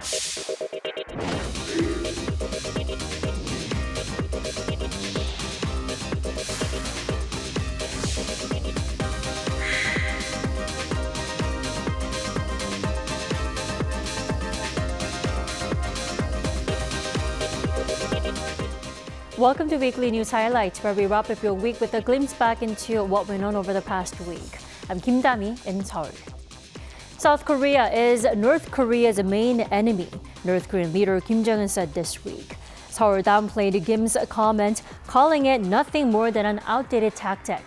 Welcome to Weekly News Highlights, where we wrap up your week with a glimpse back into what went on over the past week. I'm Kim Dami in Seoul. South Korea is North Korea's main enemy, North Korean leader Kim Jong-un said this week. Seoul downplayed Kim's comment, calling it nothing more than an outdated tactic.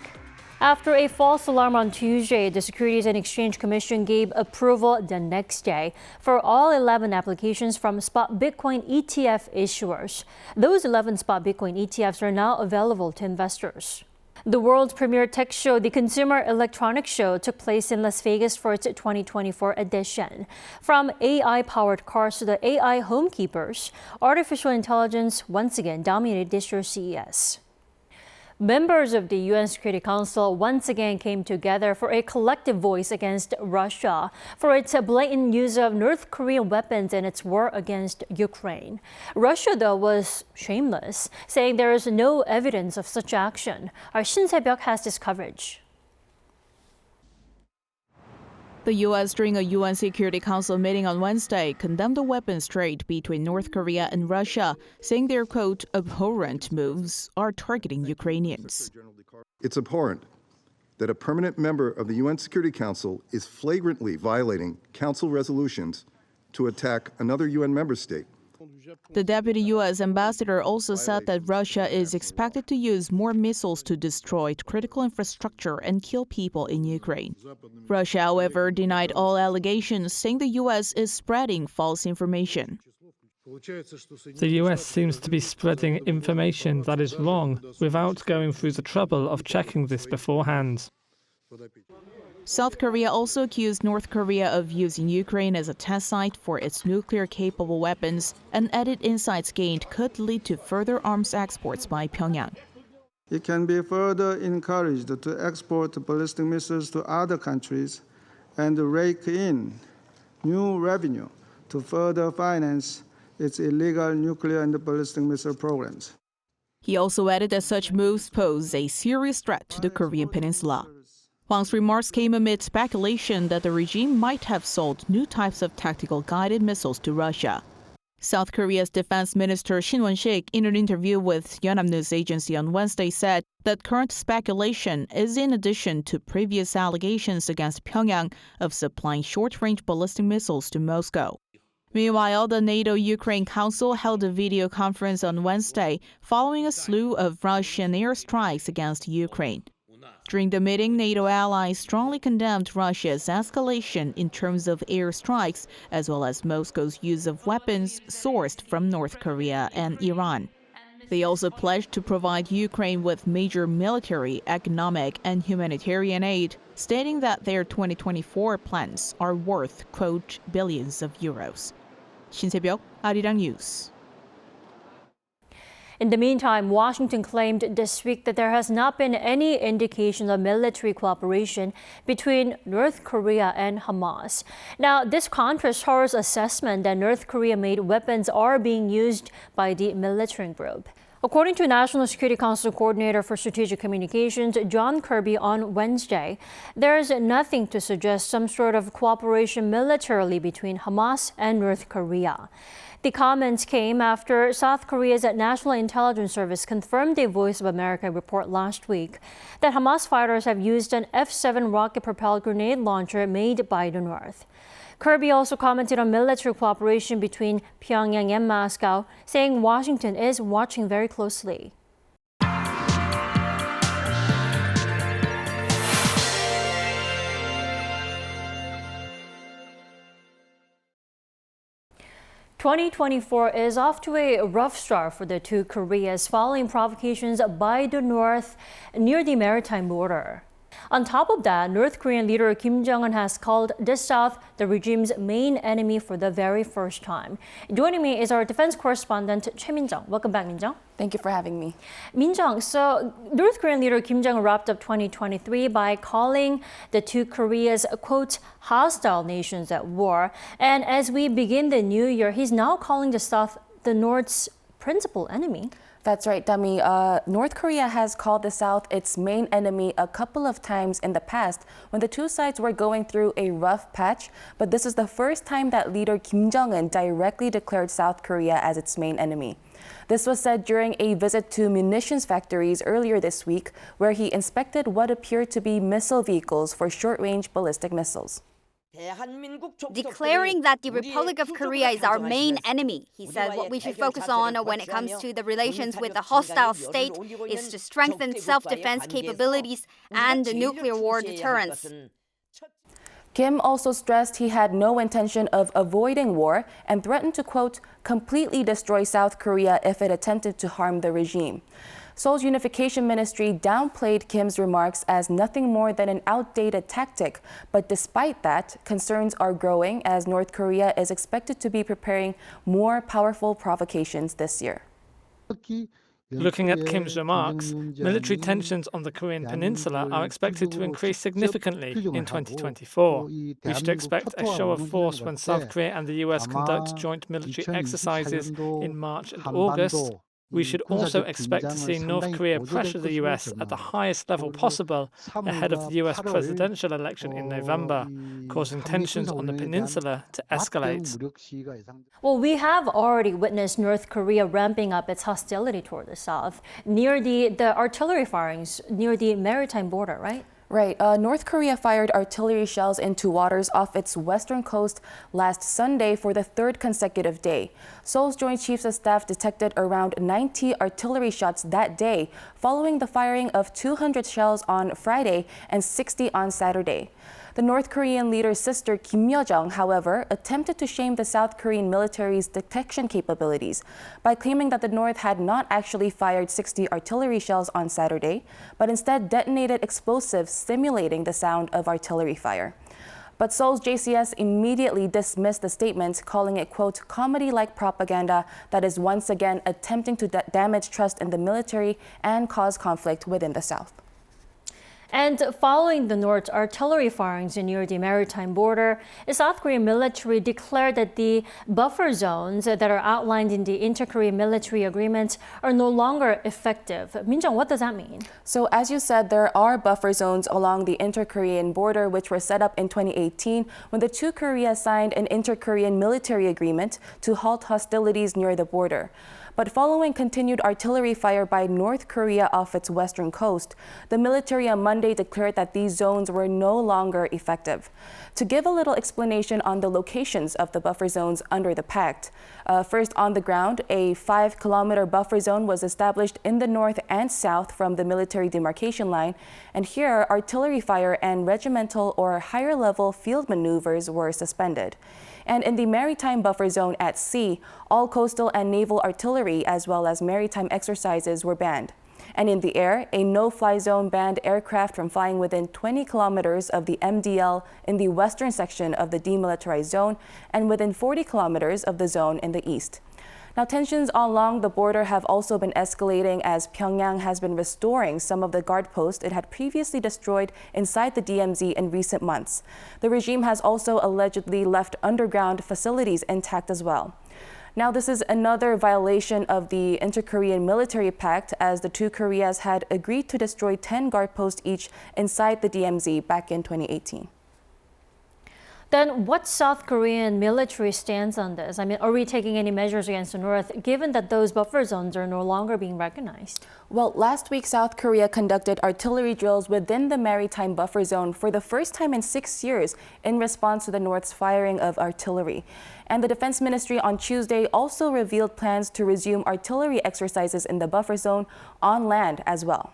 After a false alarm on Tuesday, the Securities and Exchange Commission gave approval the next day for all 11 applications from spot Bitcoin ETF issuers. Those 11 spot Bitcoin ETFs are now available to investors. The world's premier tech show, the Consumer Electronics Show, took place in Las Vegas for its 2024 edition. From AI-powered cars to the AI homekeepers, artificial intelligence once again dominated this year's CES. Members of the UN Security Council once again came together for a collective voice against Russia for its blatant use of North Korean weapons in its war against Ukraine. Russia, though, was shameless, saying there is no evidence of such action. Our Shin Se-byuk has this coverage. The U.S., during a UN Security Council meeting on Wednesday, condemned the weapons trade between North Korea and Russia, saying their, quote, abhorrent moves are targeting Ukrainians. It's abhorrent that a permanent member of the UN Security Council is flagrantly violating Council resolutions to attack another UN member state. The deputy U.S. ambassador also said that Russia is expected to use more missiles to destroy critical infrastructure and kill people in Ukraine. Russia, however, denied all allegations, saying the U.S. is spreading false information. The US seems to be spreading information that is wrong without going through the trouble of checking this beforehand. South Korea also accused North Korea of using Ukraine as a test site for its nuclear-capable weapons, and added insights gained could lead to further arms exports by Pyongyang. It can be further encouraged to export ballistic missiles to other countries and rake in new revenue to further finance its illegal nuclear and ballistic missile programs. He also added that such moves pose a serious threat to the Korean peninsula. Wang's remarks came amid speculation that the regime might have sold new types of tactical guided missiles to Russia. South Korea's Defense Minister Shin Won-sik, in an interview with Yonhap News Agency on Wednesday, said that current speculation is in addition to previous allegations against Pyongyang of supplying short-range ballistic missiles to Moscow. Meanwhile, the NATO-Ukraine Council held a video conference on Wednesday following a slew of Russian airstrikes against Ukraine. During the meeting, NATO allies strongly condemned Russia's escalation in terms of airstrikes, as well as Moscow's use of weapons sourced from North Korea and Iran. They also pledged to provide Ukraine with major military, economic, and humanitarian aid, stating that their 2024 plans are worth, quote, billions of euros. Shin Se-byuk, Arirang News. In the meantime, Washington claimed this week that there has not been any indication of military cooperation between North Korea and Hamas. Now, this contrasts Seoul's assessment that North Korea-made weapons are being used by the militant group. According to National Security Council Coordinator for Strategic Communications, John Kirby, on Wednesday, there is nothing to suggest some sort of cooperation militarily between Hamas and North Korea. The comments came after South Korea's National Intelligence Service confirmed a Voice of America report last week that Hamas fighters have used an F-7 rocket-propelled grenade launcher made by the North. Kirby also commented on military cooperation between Pyongyang and Moscow, saying Washington is watching very closely. "2024 is off to a rough start for the two Koreas following provocations by the North near the maritime border. On top of that, North Korean leader Kim Jong-un has called the South the regime's main enemy for the very first time. Joining me is our defense correspondent, Choi Min-jung. Welcome back, Min-jung. Thank you for having me. Min-jung, so North Korean leader Kim Jong-un wrapped up 2023 by calling the two Koreas, quote, hostile nations at war. And as we begin the new year, he's now calling the South the North's principal enemy. That's right, Dami. North Korea has called the South its main enemy a couple of times in the past when the two sides were going through a rough patch. But this is the first time that leader Kim Jong-un directly declared South Korea as its main enemy. This was said during a visit to munitions factories earlier this week, where he inspected what appeared to be missile vehicles for short-range ballistic missiles. Declaring that the Republic of Korea is our main enemy, he said what we should focus on when it comes to the relations with the hostile state is to strengthen self-defense capabilities and nuclear war deterrence. Kim also stressed he had no intention of avoiding war and threatened to, quote, completely destroy South Korea if it attempted to harm the regime. Seoul's unification ministry downplayed Kim's remarks as nothing more than an outdated tactic. But despite that, concerns are growing as North Korea is expected to be preparing more powerful provocations this year. Looking at Kim's remarks, military tensions on the Korean peninsula are expected to increase significantly in 2024. We should expect a show of force when South Korea and the US conduct joint military exercises in March and August. We should also expect to see North Korea pressure the US at the highest level possible ahead of the US presidential election in November, causing tensions on the peninsula to escalate. Well, we have already witnessed North Korea ramping up its hostility toward the South near the artillery firings near the maritime border, right? Right. North Korea fired artillery shells into waters off its western coast last Sunday for the third consecutive day. Seoul's Joint Chiefs of Staff detected around 90 artillery shots that day, following the firing of 200 shells on Friday and 60 on Saturday. The North Korean leader's sister, Kim Jong-un, however, attempted to shame the South Korean military's detection capabilities by claiming that the North had not actually fired 60 artillery shells on Saturday, but instead detonated explosives simulating the sound of artillery fire. But Seoul's JCS immediately dismissed the statement, calling it, quote, comedy-like propaganda that is once again attempting to damage trust in the military and cause conflict within the South. And following the North's artillery firings near the maritime border, the South Korean military declared that the buffer zones that are outlined in the Inter-Korean military agreement are no longer effective. Min-jung, what does that mean? So as you said, there are buffer zones along the Inter-Korean border, which were set up in 2018 when the two Koreas signed an Inter-Korean military agreement to halt hostilities near the border. But following continued artillery fire by North Korea off its western coast, the military on Monday declared that these zones were no longer effective. To give a little explanation on the locations of the buffer zones under the pact, first on the ground, a 5-kilometer buffer zone was established in the north and south from the military demarcation line, and here artillery fire and regimental or higher-level field maneuvers were suspended. And in the maritime buffer zone at sea, all coastal and naval artillery as well as maritime exercises were banned. And in the air, a no-fly zone banned aircraft from flying within 20 kilometers of the MDL in the western section of the demilitarized zone and within 40 kilometers of the zone in the east. Now, tensions along the border have also been escalating as Pyongyang has been restoring some of the guard posts it had previously destroyed inside the DMZ in recent months. The regime has also allegedly left underground facilities intact as well. Now, this is another violation of the Inter-Korean military pact, as the two Koreas had agreed to destroy 10 guard posts each inside the DMZ back in 2018. Then what's South Korean military stance on this? I mean, are we taking any measures against the North, given that those buffer zones are no longer being recognized? Well, last week, South Korea conducted artillery drills within the maritime buffer zone for the first time in 6 years in response to the North's firing of artillery. And the Defense Ministry on Tuesday also revealed plans to resume artillery exercises in the buffer zone on land as well.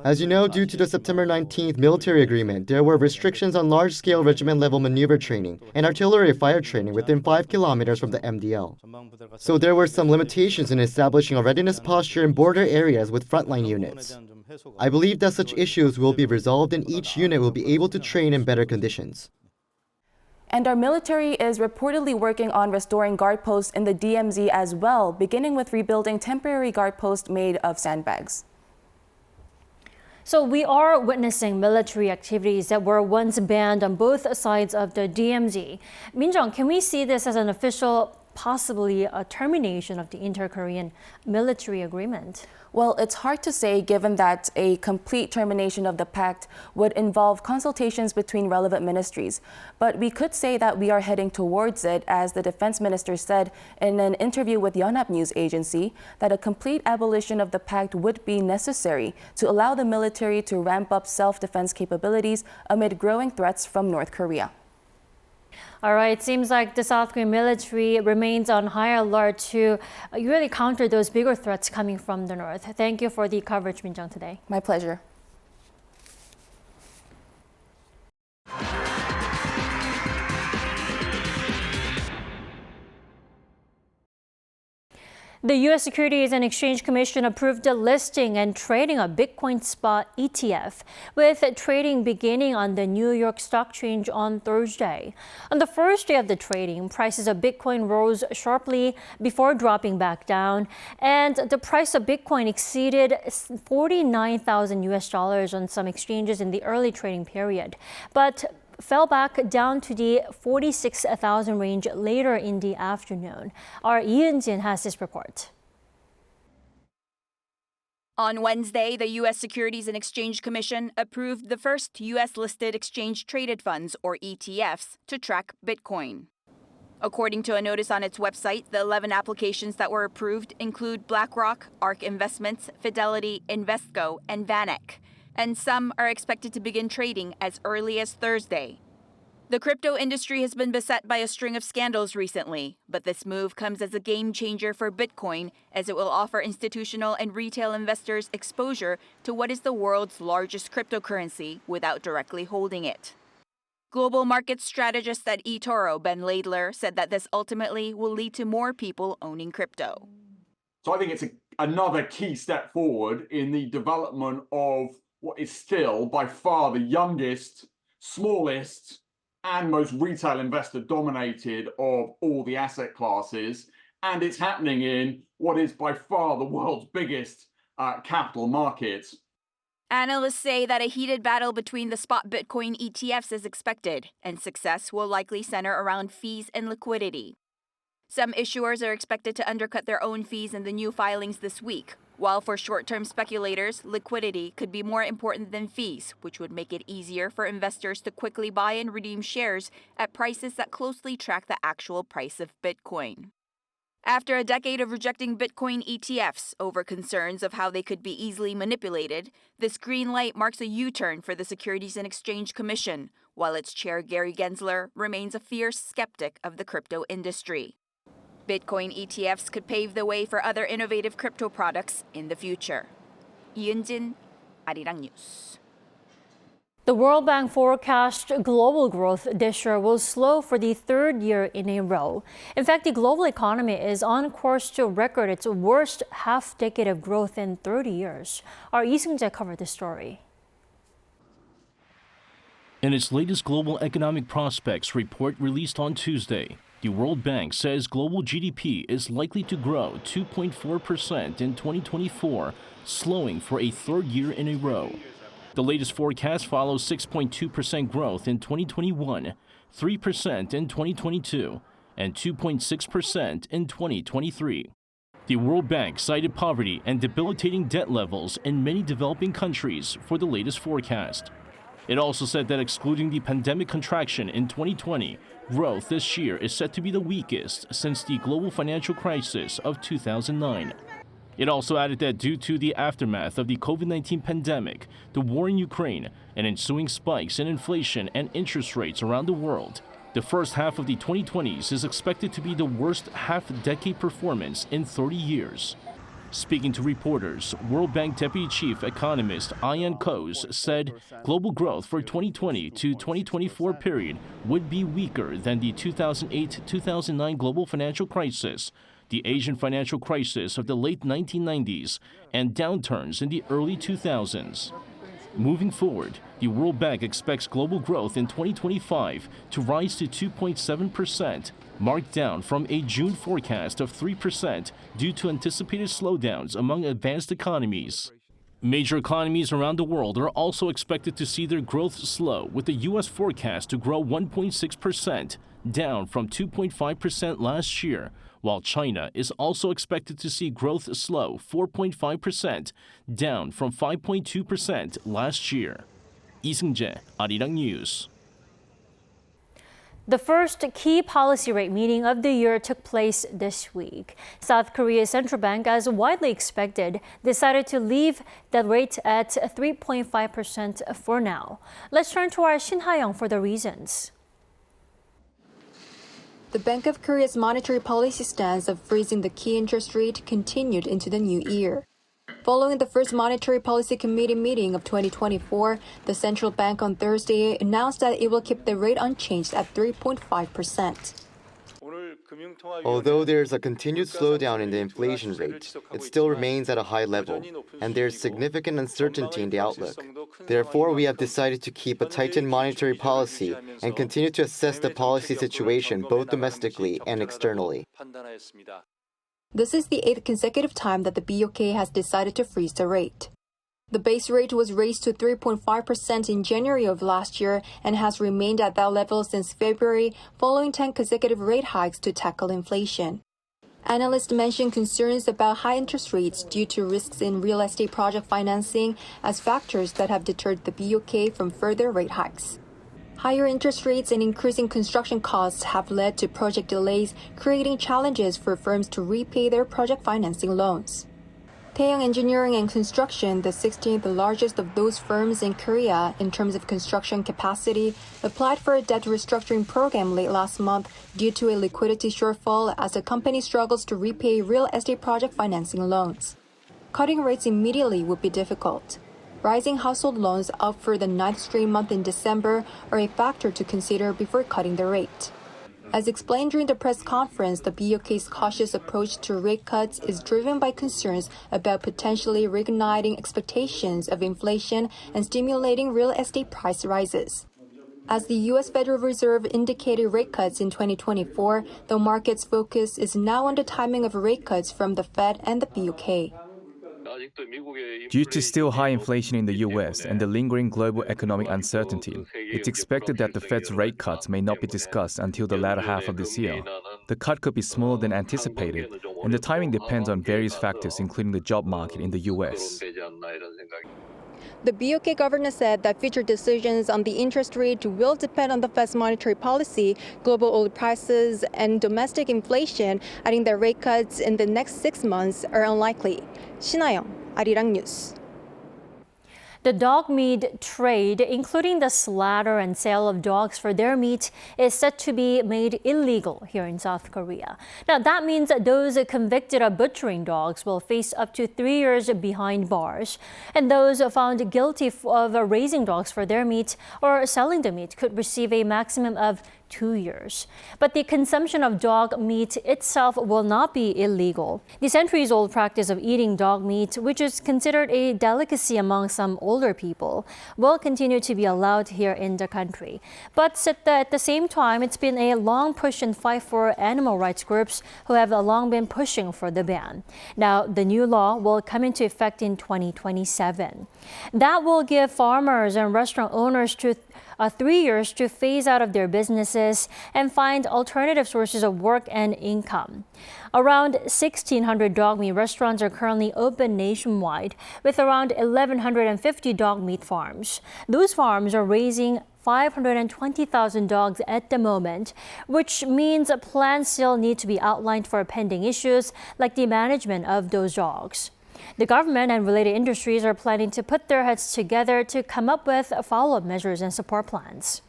As you know, due to the September 19th military agreement, there were restrictions on large-scale regiment-level maneuver training and artillery fire training within 5 kilometers from the MDL. So there were some limitations in establishing a readiness posture in border areas with frontline units. I believe that such issues will be resolved and each unit will be able to train in better conditions. And our military is reportedly working on restoring guard posts in the DMZ as well, beginning with rebuilding temporary guard posts made of sandbags. So we are witnessing military activities that were once banned on both sides of the DMZ. Min-jung, can we see this as an official, possibly a termination of the inter-Korean military agreement? Well, it's hard to say given that a complete termination of the pact would involve consultations between relevant ministries. But we could say that we are heading towards it, as the defense minister said in an interview with Yonhap News Agency that a complete abolition of the pact would be necessary to allow the military to ramp up self-defense capabilities amid growing threats from North Korea. All right, it seems like the South Korean military remains on high alert to really counter those bigger threats coming from the north. Thank you for the coverage, Min-jung, today. My pleasure. The U.S. Securities and Exchange Commission approved the listing and trading of Bitcoin spot ETF, with trading beginning on the New York Stock Exchange on Thursday. On the first day of the trading, prices of Bitcoin rose sharply before dropping back down, and the price of Bitcoin exceeded $49,000 on some exchanges in the early trading period, but fell back down to the 46,000 range later in the afternoon. Our Yun-jin has this report. On Wednesday, the U.S. Securities and Exchange Commission approved the first U.S.-listed exchange-traded funds, or ETFs, to track Bitcoin. According to a notice on its website, the 11 applications that were approved include BlackRock, ARK Investments, Fidelity, Invesco, and VanEck, and some are expected to begin trading as early as Thursday. The crypto industry has been beset by a string of scandals recently, but this move comes as a game changer for Bitcoin, as it will offer institutional and retail investors exposure to what is the world's largest cryptocurrency without directly holding it. Global market strategist at eToro, Ben Laidler, said that this ultimately will lead to more people owning crypto. So I think it's another key step forward in the development of what is still by far the youngest, smallest, and most retail investor dominated of all the asset classes. And it's happening in what is by far the world's biggest capital market. Analysts say that a heated battle between the spot Bitcoin ETFs is expected, and success will likely center around fees and liquidity. Some issuers are expected to undercut their own fees in the new filings this week, while for short-term speculators, liquidity could be more important than fees, which would make it easier for investors to quickly buy and redeem shares at prices that closely track the actual price of Bitcoin. After a decade of rejecting Bitcoin ETFs over concerns of how they could be easily manipulated, this green light marks a U-turn for the Securities and Exchange Commission, while its chair Gary Gensler remains a fierce skeptic of the crypto industry. Bitcoin ETFs could pave the way for other innovative crypto products in the future. Yun-jin, Arirang News. The World Bank forecast global growth this year will slow for the third year in a row. In fact, the global economy is on course to record its worst half-decade of growth in 30 years. Our Lee Seung-jae covered this story. In its latest global economic prospects report released on Tuesday, the World Bank says global GDP is likely to grow 2.4% in 2024, slowing for a third year in a row. The latest forecast follows 6.2% growth in 2021, 3% in 2022, and 2.6% in 2023. The World Bank cited poverty and debilitating debt levels in many developing countries for the latest forecast. It also said that excluding the pandemic contraction in 2020, growth this year is set to be the weakest since the global financial crisis of 2009. It also added that due to the aftermath of the COVID-19 pandemic, the war in Ukraine, and ensuing spikes in inflation and interest rates around the world, the first half of the 2020s is expected to be the worst half-decade performance in 30 years. Speaking to reporters, World Bank Deputy Chief Economist Ian Coase said global growth for 2020 to 2024 period would be weaker than the 2008-2009 global financial crisis the Asian financial crisis of the late 1990s, and downturns in the early 2000s. Moving forward, the World Bank expects global growth in 2025 to rise to 2.7%, marked down from a June forecast of 3% due to anticipated slowdowns among advanced economies. Major economies around the world are also expected to see their growth slow, with the U.S. forecast to grow 1.6%, down from 2.5% last year, while China is also expected to see growth slow 4.5%, down from 5.2% last year. Lee Seung-jae, Arirang News. The first key policy rate meeting of the year took place this week. South Korea's central bank, as widely expected, decided to leave the rate at 3.5% for now. Let's turn to our Shin Ha-young for the reasons. The Bank of Korea's monetary policy stance of freezing the key interest rate continued into the new year. Following the first Monetary Policy Committee meeting of 2024, the central bank on Thursday announced that it will keep the rate unchanged at 3.5%. Although there is a continued slowdown in the inflation rate, it still remains at a high level, and there is significant uncertainty in the outlook. Therefore, we have decided to keep a tightened monetary policy and continue to assess the policy situation both domestically and externally. This is the 8th consecutive time that the BOK has decided to freeze the rate. The base rate was raised to 3.5% in January of last year and has remained at that level since February, following 10 consecutive rate hikes to tackle inflation. Analysts mention concerns about high interest rates due to risks in real estate project financing as factors that have deterred the BOK from further rate hikes. Higher interest rates and increasing construction costs have led to project delays, creating challenges for firms to repay their project financing loans. Taeyong Engineering and Construction, the 16th largest of those firms in Korea in terms of construction capacity, applied for a debt restructuring program late last month due to a liquidity shortfall as the company struggles to repay real estate project financing loans. Cutting rates immediately would be difficult. Rising household loans up for the 9th straight month in December are a factor to consider before cutting the rate. As explained during the press conference, the BOK's cautious approach to rate cuts is driven by concerns about potentially reigniting expectations of inflation and stimulating real estate price rises. As the U.S. Federal Reserve indicated rate cuts in 2024, the market's focus is now on the timing of rate cuts from the Fed and the BOK. Due to still high inflation in the U.S. and the lingering global economic uncertainty, it's expected that the Fed's rate cuts may not be discussed until the latter half of this year. The cut could be smaller than anticipated, and the timing depends on various factors, including the job market in the U.S. The BOK governor said that future decisions on the interest rate will depend on the Fed's monetary policy, global oil prices, and domestic inflation, adding that rate cuts in the next 6 months are unlikely. Shin Ha-young, Arirang News. The dog meat trade, including the slaughter and sale of dogs for their meat, is set to be made illegal here in South Korea. Now, that means that those convicted of butchering dogs will face up to 3 years behind bars. And those found guilty of raising dogs for their meat or selling the meat could receive a maximum of 2 years. But the consumption of dog meat itself will not be illegal. The centuries-old practice of eating dog meat, which is considered a delicacy among some older people, will continue to be allowed here in the country. But at the same time, it's been a long push and fight for animal rights groups who have long been pushing for the ban. Now, the new law will come into effect in 2027. That will give farmers and restaurant owners 3 years to phase out of their businesses and find alternative sources of work and income. Around 1,600 dog meat restaurants are currently open nationwide, with around 1,150 dog meat farms. Those farms are raising 520,000 dogs at the moment, which means plans still need to be outlined for pending issues like the management of those dogs. The government and related industries are planning to put their heads together to come up with follow-up measures and support plans.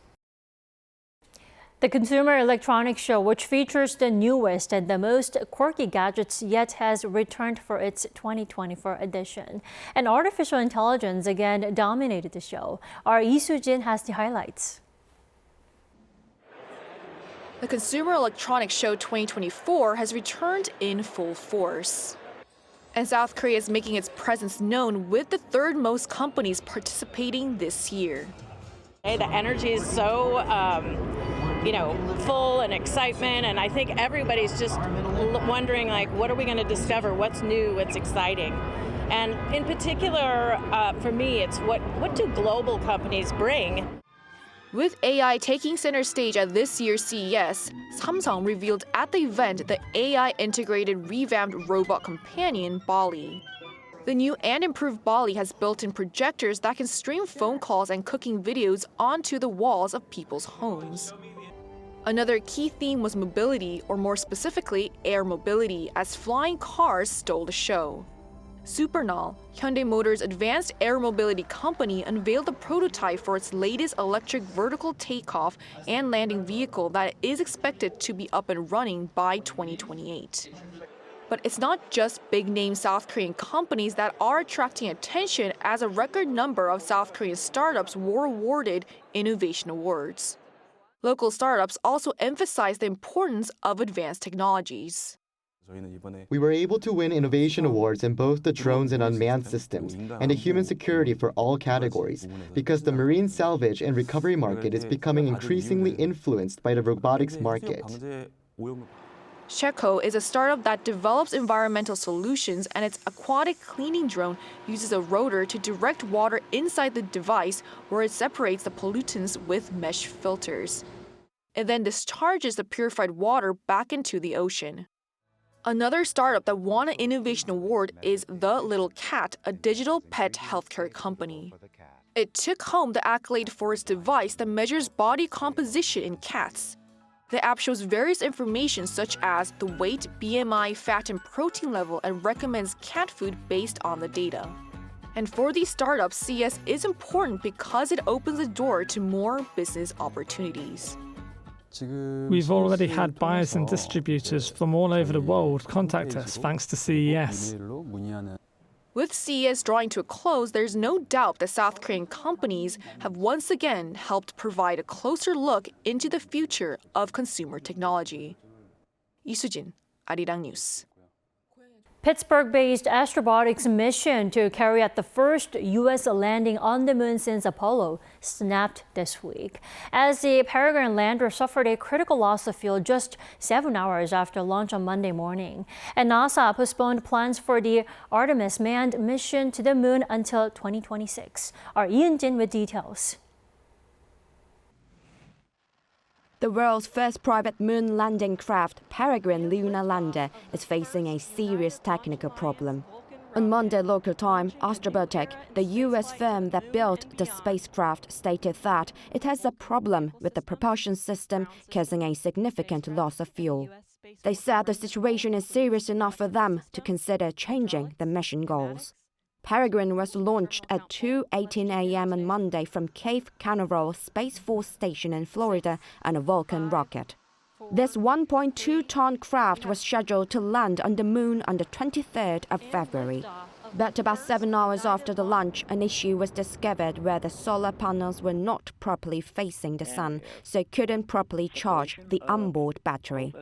The Consumer Electronics Show, which features the newest and the most quirky gadgets yet, has returned for its 2024 edition. And artificial intelligence again dominated the show. Our Lee Soo-jin has the highlights. The Consumer Electronics Show 2024 has returned in full force. And South Korea is making its presence known with the third most companies participating this year. The energy is so, full and excitement, and I think everybody's just wondering, what are we going to discover? What's new? What's exciting? And in particular, for me, it's what do global companies bring? With AI taking center stage at this year's CES, Samsung revealed at the event the AI-integrated revamped robot companion, Bali. The new and improved Bali has built-in projectors that can stream phone calls and cooking videos onto the walls of people's homes. Another key theme was mobility, or more specifically, air mobility, as flying cars stole the show. Supernal, Hyundai Motors' advanced air mobility company, unveiled the prototype for its latest electric vertical takeoff and landing vehicle that is expected to be up and running by 2028. But it's not just big-name South Korean companies that are attracting attention, as a record number of South Korean startups were awarded innovation awards. Local startups also emphasized the importance of advanced technologies. We were able to win innovation awards in both the drones and unmanned systems and the human security for all categories because the marine salvage and recovery market is becoming increasingly influenced by the robotics market. Sheco is a startup that develops environmental solutions, and its aquatic cleaning drone uses a rotor to direct water inside the device where it separates the pollutants with mesh filters. It then discharges the purified water back into the ocean. Another startup that won an innovation award is The Little Cat, a digital pet healthcare company. It took home the accolade for its device that measures body composition in cats. The app shows various information such as the weight, BMI, fat, and protein level, and recommends cat food based on the data. And for these startups, CES is important because it opens the door to more business opportunities. We've already had buyers and distributors from all over the world contact us thanks to CES. With CES drawing to a close, there's no doubt that South Korean companies have once again helped provide a closer look into the future of consumer technology. 이수진, Arirang News. Pittsburgh-based astrobotics mission to carry out the first U.S. landing on the moon since Apollo snapped this week, as the Peregrine lander suffered a critical loss of fuel just 7 hours after launch on Monday morning. And NASA postponed plans for the Artemis manned mission to the moon until 2026. Our Ian Jin with details. The world's first private moon landing craft, Peregrine lunar lander, is facing a serious technical problem. On Monday local time, Astrobotic, the U.S. firm that built the spacecraft, stated that it has a problem with the propulsion system, causing a significant loss of fuel. They said the situation is serious enough for them to consider changing the mission goals. Peregrine was launched at 2:18 a.m. on Monday from Cape Canaveral Space Force Station in Florida on a Vulcan rocket. This 1.2-ton craft was scheduled to land on the moon on the 23rd of February. But about 7 hours after the launch, an issue was discovered where the solar panels were not properly facing the sun, so couldn't properly charge the onboard battery.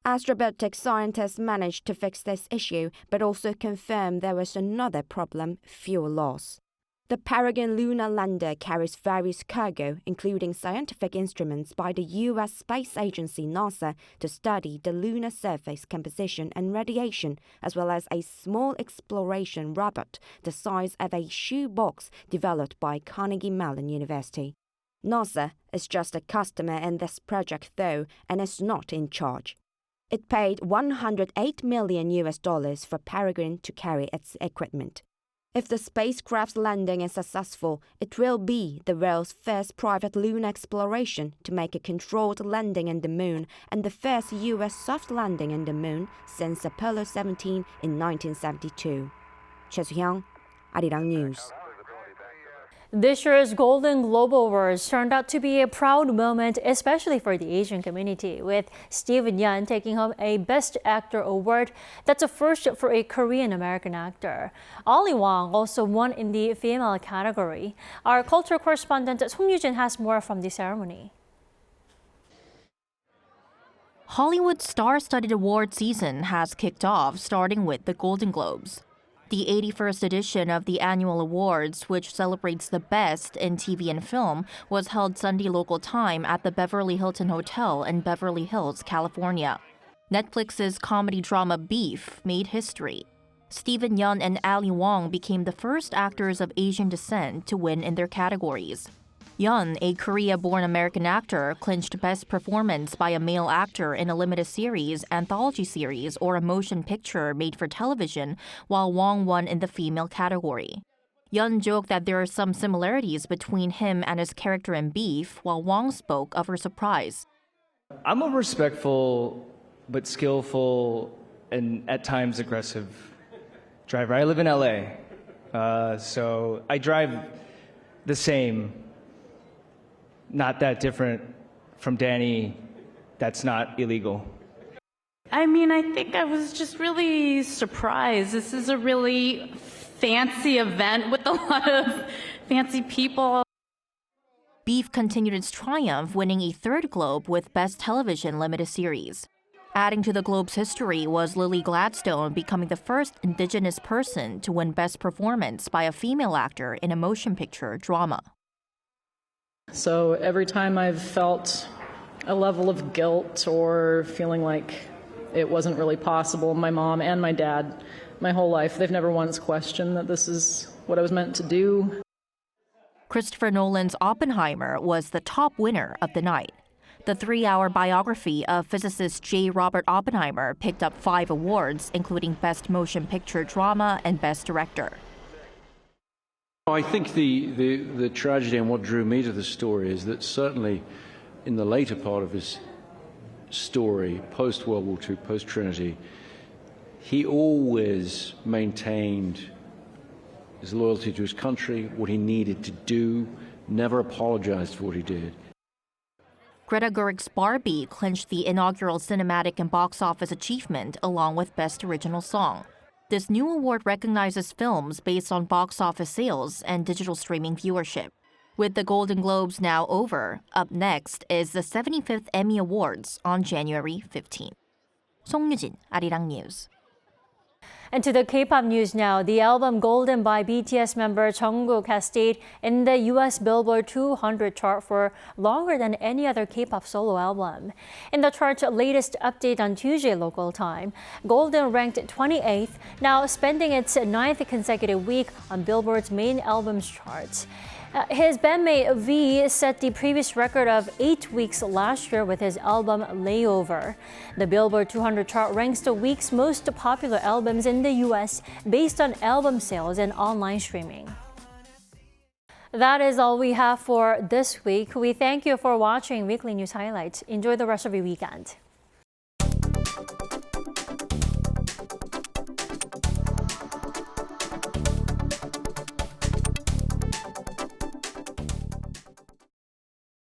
Astrobotic scientists managed to fix this issue, but also confirmed there was another problem: fuel loss. The Peregrine lunar lander carries various cargo, including scientific instruments by the U.S. space agency NASA to study the lunar surface composition and radiation, as well as a small exploration robot the size of a shoebox developed by Carnegie Mellon University. NASA is just a customer in this project, though, and is not in charge. It paid $108 million for Peregrine to carry its equipment. If the spacecraft's landing is successful, it will be the world's first private lunar exploration to make a controlled landing on the moon and the first U.S. soft landing on the moon since Apollo 17 in 1972. Choi Soo-hyung, Arirang News. This year's Golden Globe Awards turned out to be a proud moment, especially for the Asian community, with Steven Yeun taking home a Best Actor award. That's a first for a Korean-American actor. Ali Wong also won in the female category. Our culture correspondent Song Yujin has more from the ceremony. Hollywood's star-studded award season has kicked off, starting with the Golden Globes. The 81st edition of the annual awards, which celebrates the best in TV and film, was held Sunday local time at the Beverly Hilton Hotel in Beverly Hills, California. Netflix's comedy drama Beef made history. Steven Yeun and Ali Wong became the first actors of Asian descent to win in their categories. Yeun, a Korea-born American actor, clinched Best Performance by a Male Actor in a Limited Series, Anthology Series, or a Motion Picture made for television, while Wong won in the Female category. Yeun joked that there are some similarities between him and his character in Beef, while Wong spoke of her surprise. I'm a respectful but skillful and at times aggressive driver. I live in LA, so I drive the same. Not that different from Danny. That's not illegal. I mean, I think I was just really surprised. This is a really fancy event with a lot of fancy people. Beef continued its triumph, winning a third Globe with Best Television Limited Series. Adding to the Globe's history was Lily Gladstone becoming the first Indigenous person to win Best Performance by a female actor in a motion picture drama. So every time I've felt a level of guilt or feeling like it wasn't really possible, my mom and my dad, my whole life, they've never once questioned that this is what I was meant to do. Christopher Nolan's Oppenheimer was the top winner of the night. The 3-hour biography of physicist J. Robert Oppenheimer picked up 5 awards, including Best Motion Picture Drama and Best Director. I think the tragedy and what drew me to the story is that certainly in the later part of his story, post-World War II, post-Trinity, he always maintained his loyalty to his country, what he needed to do, never apologized for what he did. Greta Gerwig's Barbie clinched the inaugural cinematic and box office achievement along with Best Original Song. This new award recognizes films based on box office sales and digital streaming viewership. With the Golden Globes now over, up next is the 75th Emmy Awards on January 15th. 송유진, Arirang News. And to the K-pop news now, the album Golden by BTS member Jungkook has stayed in the US Billboard 200 chart for longer than any other K-pop solo album. In the chart's latest update on Tuesday local time, Golden ranked 28th, now spending its 9th consecutive week on Billboard's main albums chart. His bandmate V set the previous record of 8 weeks last year with his album Layover. The Billboard 200 chart ranks the week's most popular albums in the US based on album sales and online streaming. That is all we have for this week. We thank you for watching Weekly News Highlights. Enjoy the rest of your weekend.